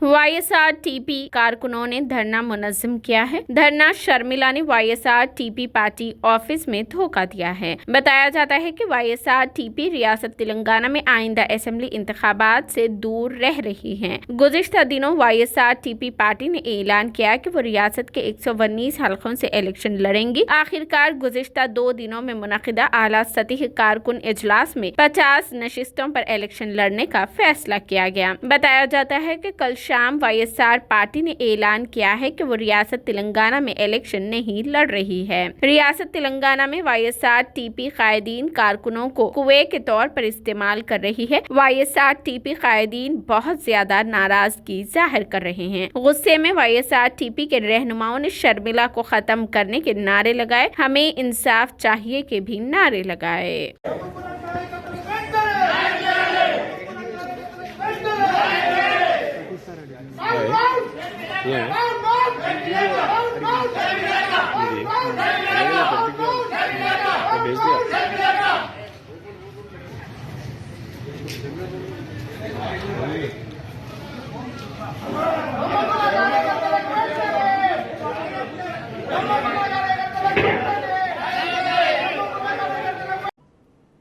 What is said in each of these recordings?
वाईएसआरटीपी कारकुनों ने धरना मुनज़्ज़म किया है। धरना शर्मिला ने वाईएसआरटीपी पार्टी ऑफिस में धोखा दिया है। बताया जाता है कि वाईएसआरटीपी रियासत तेलंगाना में आइंदा असेंबली इंतखाबात से दूर रह रही है। गुज़िश्ता दिनों वाईएसआरटीपी पार्टी ने ऐलान किया कि वो रियासत के 119 हलकों से इलेक्शन लड़ेंगी। आखिरकार गुज़िश्ता 2 दिनों में मुनक़िदा आला सतही कारकुन इजलास में 50 नशिस्तों पर इलेक्शन लड़ने का फैसला किया गया। बताया जाता है कि कल शाम वाईएसआर पार्टी ने ऐलान किया है कि वो रियासत तेलंगाना में इलेक्शन नहीं लड़ रही है। रियासत तेलंगाना में वाईएसआरटीपी कायदीन कारकुनों को कुएं के तौर पर इस्तेमाल कर रही है। वाईएसआरटीपी कायदीन बहुत ज्यादा नाराजगी जाहिर कर रहे हैं। गुस्से में वाईएसआरटीपी के रहनुमाओं ने शर्मिला को खत्म करने के नारे लगाए, हमें इंसाफ चाहिए के भी नारे लगाए।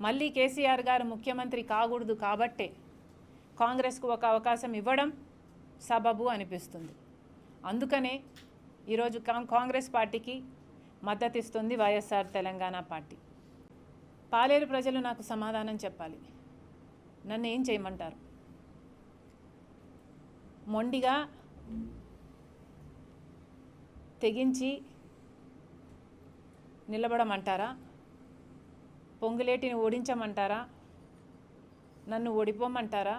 మళ్ళీ కేసీఆర్ గారు ముఖ్యమంత్రి కాకూడదు కాబట్టే కాంగ్రెస్కు ఒక అవకాశం ఇవ్వడం సబబు అనిపిస్తుంది. అందుకనే ఈరోజు కాంగ్రెస్ పార్టీకి మద్దతు ఇస్తుంది వైఎస్ఆర్ తెలంగాణ పార్టీ. పాలేరు ప్రజలు నాకు సమాధానం చెప్పాలి. నన్ను ఏం చేయమంటారు? మొండిగా తెగించి నిలబడమంటారా? పొంగులేటిని ఓడించమంటారా? నన్ను ఓడిపోమంటారా?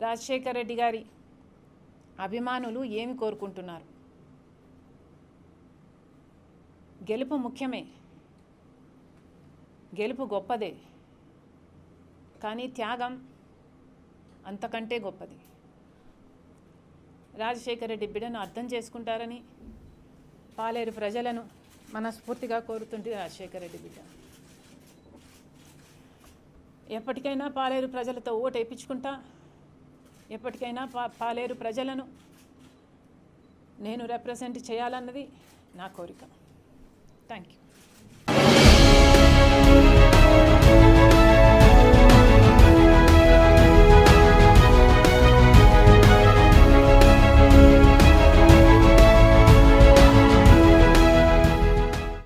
రాజశేఖర్ రెడ్డి గారి అభిమానులు ఏమి కోరుకుంటున్నారు? గెలుపు ముఖ్యమే, గెలుపు గొప్పదే, కానీ త్యాగం అంతకంటే గొప్పది. రాజశేఖర్ రెడ్డి బిడ్డను అర్థం చేసుకుంటారని పాలేరు ప్రజలను మనస్ఫూర్తిగా కోరుతుంది. రాజశేఖర్ రెడ్డి బిడ్డ ఎప్పటికైనా పాలేరు ప్రజలతో ఓటు వేయించుకుంటా, ఎప్పటికైనా పాలేరు ప్రజలను నేను రిప్రజెంట్ చేయాలన్నది నా కోరిక. Thank you.